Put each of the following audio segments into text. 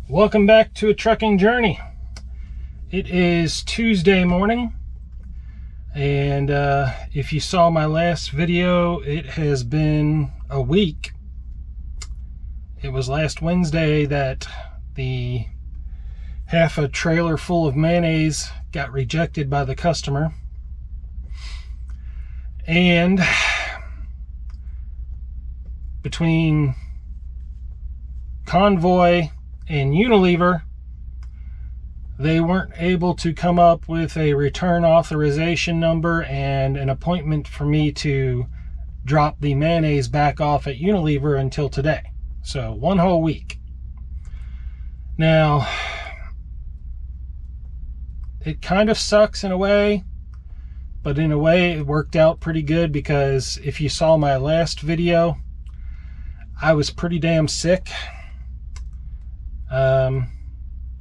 Welcome back to A Trucking Journey. It is Tuesday morning, and if you saw my last video, it has been a week. It was last Wednesday that the half a trailer full of mayonnaise got rejected by the customer, and between Convoy and Unilever, they weren't able to come up with a return authorization number and an appointment for me to drop the mayonnaise back off at Unilever until today. So one whole week. Now, it kind of sucks in a way, but in a way it worked out pretty good, because if you saw my last video, I was pretty damn sick.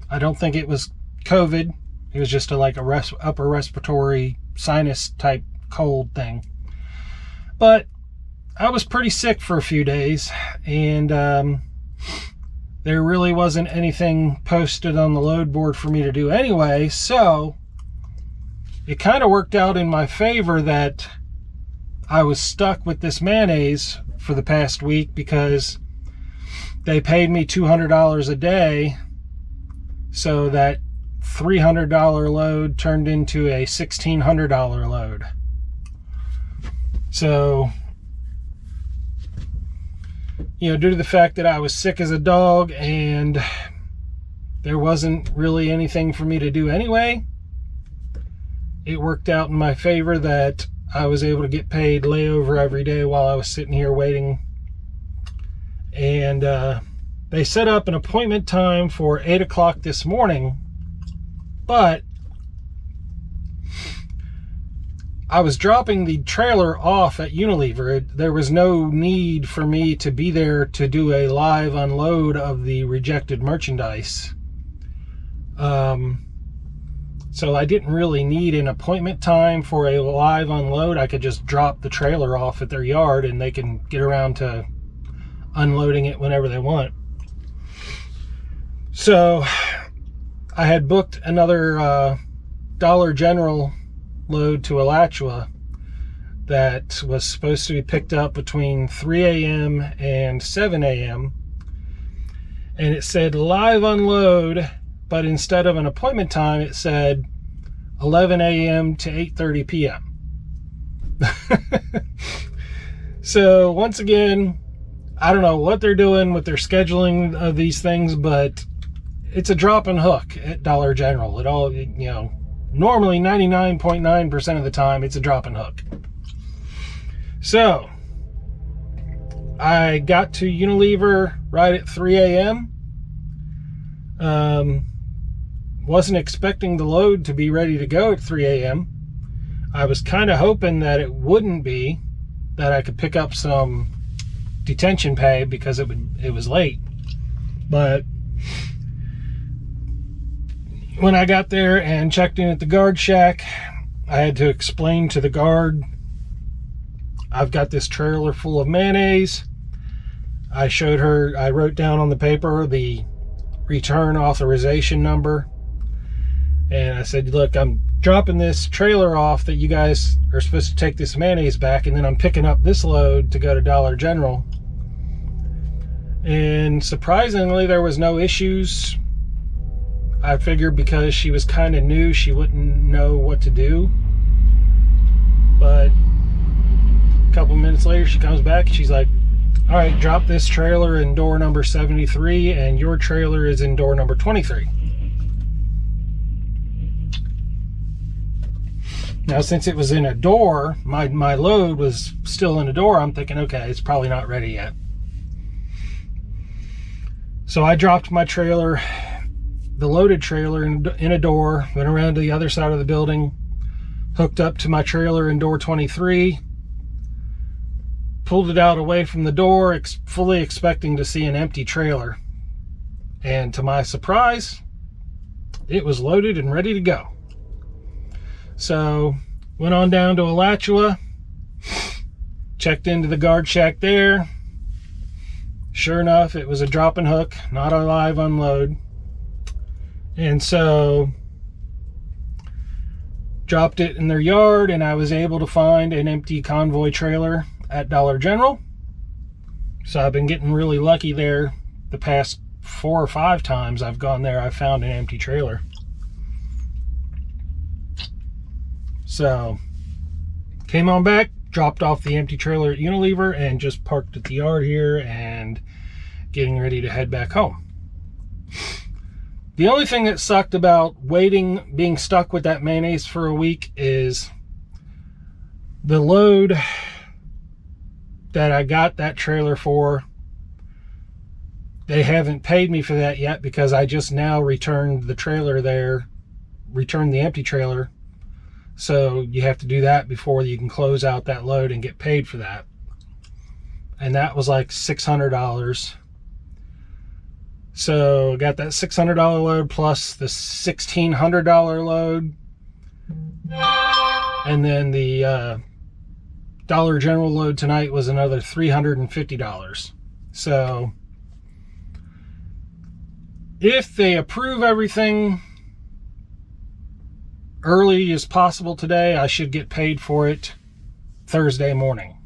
I don't think it was COVID. It was just like a upper respiratory sinus type cold thing. But I was pretty sick for a few days, and there really wasn't anything posted on the load board for me to do anyway, so it kind of worked out in my favor that I was stuck with this mayonnaise for the past week, because they paid me $200 a day, so that $300 load turned into a $1,600 load. So, due to the fact that I was sick as a dog and there wasn't really anything for me to do anyway, it worked out in my favor that I was able to get paid layover every day while I was sitting here waiting. And they set up an appointment time for 8 o'clock this morning, but I was dropping the trailer off at Unilever. There was no need for me to be there to do a live unload of the rejected merchandise. So I didn't really need an appointment time for a live unload. I could just drop the trailer off at their yard and they can get around to unloading it whenever they want. So I had booked another Dollar General load to Alachua that was supposed to be picked up between 3 a.m. and 7 a.m. and it said live unload, but instead of an appointment time, it said 11 a.m. to 8:30 p.m. So once again, I don't know what they're doing with their scheduling of these things, but it's a drop and hook at Dollar General. It all, normally 99.9% of the time, it's a drop and hook. So I got to Unilever right at 3 a.m. Wasn't expecting the load to be ready to go at 3 a.m. I was kind of hoping that it wouldn't be, that I could pick up some detention pay because it was late. But when I got there and checked in at the guard shack, I had to explain to the guard, I've got this trailer full of mayonnaise. I showed her, I wrote down on the paper the return authorization number, and I said, look, I'm dropping this trailer off that you guys are supposed to take this mayonnaise back, and then I'm picking up this load to go to Dollar General. And surprisingly, there was no issues. I figured because she was kind of new, she wouldn't know what to do. But a couple minutes later, she comes back and she's like, all right, drop this trailer in door number 73, and your trailer is in door number 23. Now, since it was in a door, my load was still in a door, I'm thinking, okay, it's probably not ready yet. So I dropped my trailer, the loaded trailer, in a door, went around to the other side of the building, hooked up to my trailer in door 23, pulled it out away from the door, fully expecting to see an empty trailer. And to my surprise, it was loaded and ready to go. So went on down to Alachua, checked into the guard shack there. Sure enough, it was a drop and hook, not a live unload. And so dropped it in their yard, and I was able to find an empty convoy trailer at Dollar General. So I've been getting really lucky there. The past 4 or 5 times I've gone there, I've found an empty trailer. So came on back, dropped off the empty trailer at Unilever, and just parked at the yard here and getting ready to head back home. The only thing that sucked about being stuck with that mayonnaise for a week is the load that I got that trailer for. They haven't paid me for that yet because I just now returned the empty trailer. So you have to do that before you can close out that load and get paid for that. And that was like $600. So I got that $600 load plus the $1,600 load. And then the Dollar General load tonight was another $350. So if they approve everything early as possible today, I should get paid for it Thursday morning.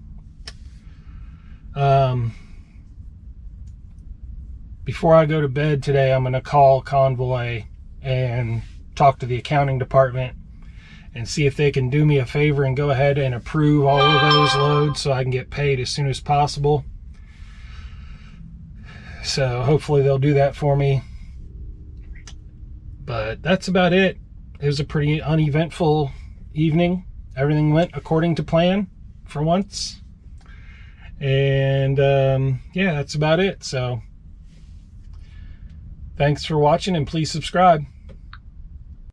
Before I go to bed today, I'm going to call Convoy and talk to the accounting department and see if they can do me a favor and go ahead and approve all of those loads so I can get paid as soon as possible. So hopefully they'll do that for me. But that's about it. It was a pretty uneventful evening. Everything went according to plan for once. And yeah, that's about it. So thanks for watching, and please subscribe.